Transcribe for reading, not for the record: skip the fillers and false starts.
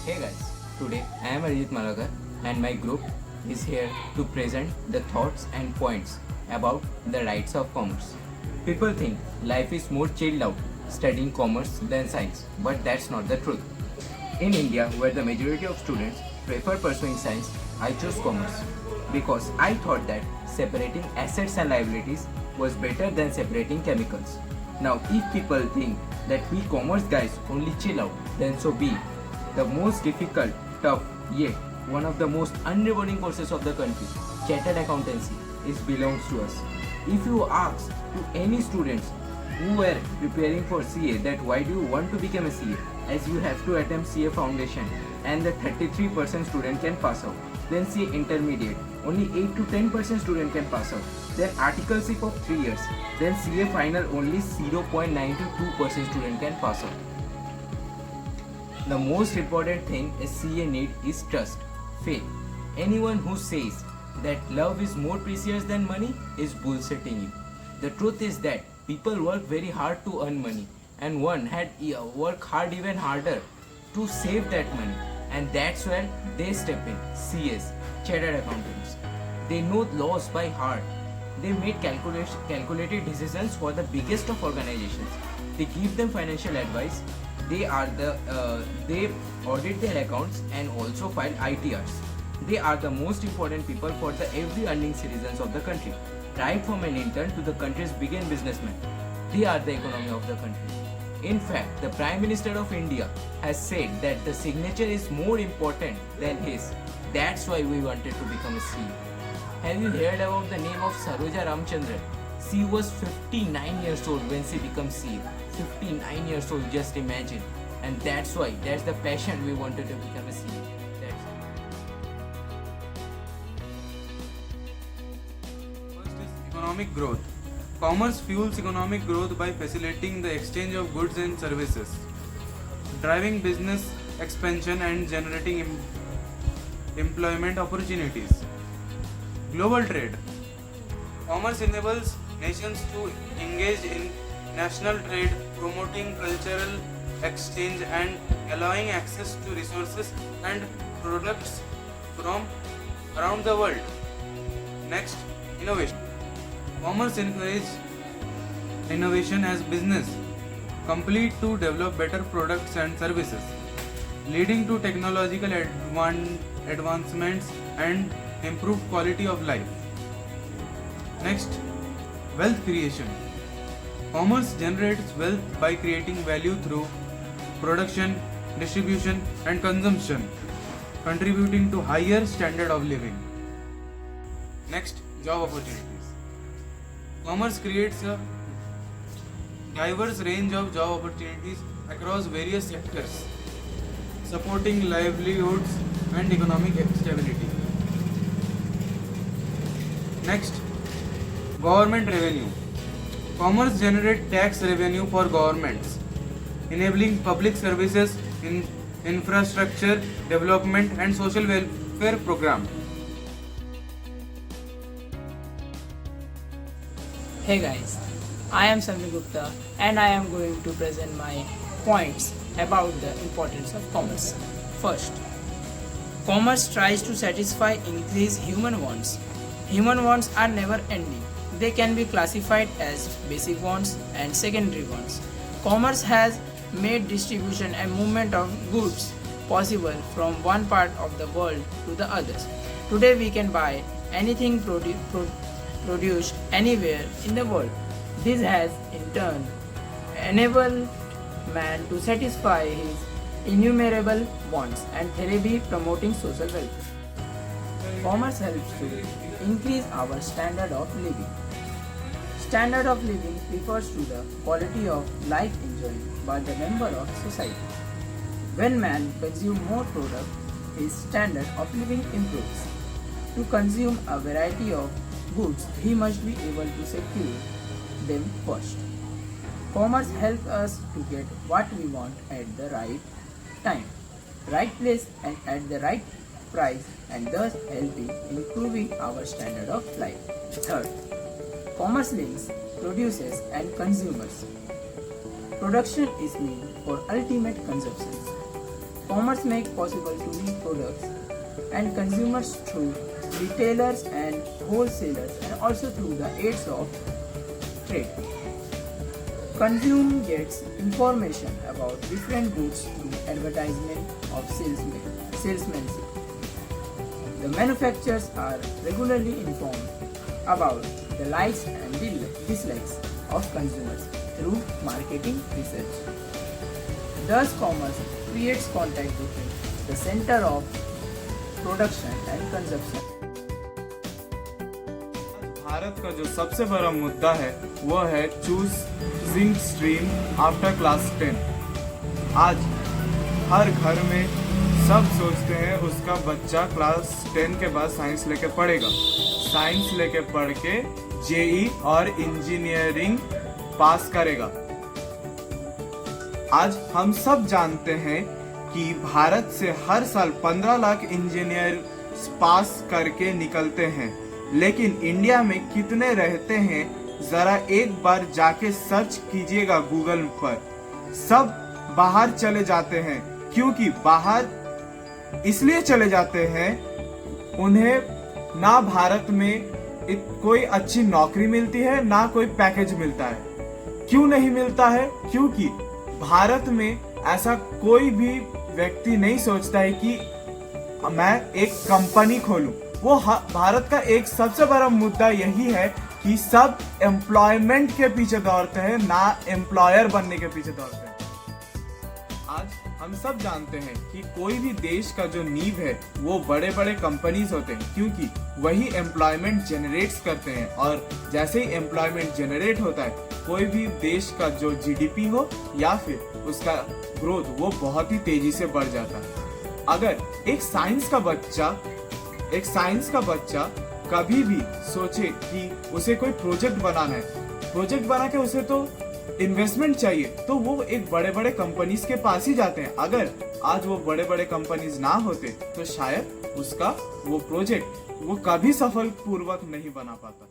Hey guys, today I am Arjit Malagar and my group is here to present the thoughts and points about the rights of commerce. People think life is more chilled out studying commerce than science, but that's not the truth. In India, where the majority of students prefer pursuing science, I chose commerce because I thought that separating assets and liabilities was better than separating chemicals. Now, if people think that we commerce guys only chill out, then so be it. The most difficult, tough, yet one of the most unrewarding courses of the country, chartered accountancy, belongs to us. If you ask to any students who were preparing for CA that why do you want to become a CA, as you have to attempt CA foundation and the 33% student can pass out, then CA intermediate only 8 to 10% student can pass out, then articleship of 3 years, then CA final only 0.92% student can pass out. The most important thing a CA need is trust, faith. Anyone who says that love is more precious than money is bullshitting you. The truth is that people work very hard to earn money and one had work hard even harder to save that money, and that's where they step in. CAs, chartered accountants. They know laws by heart. They made calculated decisions for the biggest of organizations. They give them financial advice. They audit their accounts and also file ITRs. They are the most important people for the every earning citizens of the country, right from an intern to the country's biggest businessman. They are the economy of the country. In fact, the Prime Minister of India has said that the signature is more important than his. That's why we wanted to become a CA. Have you heard about the name of Saroja Ramchandran? She was 59 years old when she became CA. 59 years old, just imagine. And that's the passion we wanted to become a CA. That's it. First is economic growth. Commerce fuels economic growth by facilitating the exchange of goods and services, driving business expansion and generating employment opportunities. Global trade. Commerce enables nations to engage in national trade, promoting cultural exchange and allowing access to resources and products from around the world. Next, innovation. Commerce encourages innovation as business complete to develop better products and services, leading to technological advancements and improved quality of life. Next, wealth creation. Commerce generates wealth by creating value through production, distribution, and consumption, contributing to higher standard of living. Next, job opportunities. Commerce creates a diverse range of job opportunities across various sectors, supporting livelihoods and economic stability. Next, government revenue. Commerce generates tax revenue for governments, enabling public services in infrastructure development and social welfare programs. Hey guys, I am Samir Gupta and I am going to present my points about the importance of commerce. First, commerce tries to satisfy increased human wants. Human wants are never ending. They can be classified as basic wants and secondary wants. Commerce has made distribution and movement of goods possible from one part of the world to the others. Today we can buy anything produced anywhere in the world. This has in turn enabled man to satisfy his innumerable wants and thereby promoting social welfare. Commerce helps to increase our standard of living. Standard of living refers to the quality of life enjoyed by the member of society. When man consumes more product, his standard of living improves. To consume a variety of goods, he must be able to secure them first. Commerce helps us to get what we want at the right time, right place and at the right price, and thus helping improving our standard of life. Third, commerce links producers and consumers. Production is meant for ultimate consumption. Commerce makes possible to link products and consumers through retailers and wholesalers and also through the aids of trade. Consumer gets information about different goods through advertisement of salesmanship. The manufacturers are regularly informed about the likes and dislikes of consumers through marketing research. Thus, commerce creates contact between the center of production and consumption. Bharat का जो सबसे बड़ा मुद्दा है वो है choosing stream after class 10। आज हर घर में सब सोचते हैं उसका बच्चा क्लास 10 के बाद साइंस लेके पढ़ेगा, साइंस लेके पढ़ के जेई और इंजीनियरिंग पास करेगा। आज हम सब जानते हैं कि भारत से हर साल 15 लाख इंजीनियर पास करके निकलते हैं, लेकिन इंडिया में कितने रहते हैं जरा एक बार जाके सर्च कीजिएगा गूगल पर। सब बाहर चले जाते हैं, क्योंकि बाहर इसलिए चले जाते हैं उन्हें ना भारत में कोई अच्छी नौकरी मिलती है ना कोई पैकेज मिलता है। क्यों नहीं मिलता है? क्योंकि भारत में ऐसा कोई भी व्यक्ति नहीं सोचता है कि मैं एक कंपनी खोलूं। वो भारत का एक सबसे बड़ा मुद्दा यही है कि सब एम्प्लॉयमेंट के पीछे दौड़ते हैं, ना एम्प्लॉयर बनने के पीछे दौड़ते हैं। आज हम सब जानते हैं कि कोई भी देश का जो नींव है वो बड़े बड़े कंपनीज होते हैं, क्योंकि वही एम्प्लॉयमेंट जनरेट्स करते हैं। और जैसे ही एम्प्लॉयमेंट जनरेट होता है, कोई भी देश का जो जीडीपी हो या फिर उसका ग्रोथ वो बहुत ही तेजी से बढ़ जाता है। अगर एक साइंस का बच्चा कभी भी सोचे कि उसे कोई प्रोजेक्ट बनाना है, प्रोजेक्ट बना के उसे तो इन्वेस्टमेंट चाहिए, तो वो एक बड़े बड़े कंपनीज के पास ही जाते हैं। अगर आज वो बड़े बड़े कंपनीज ना होते तो शायद उसका वो प्रोजेक्ट वो कभी सफल पूर्वक नहीं बना पाता।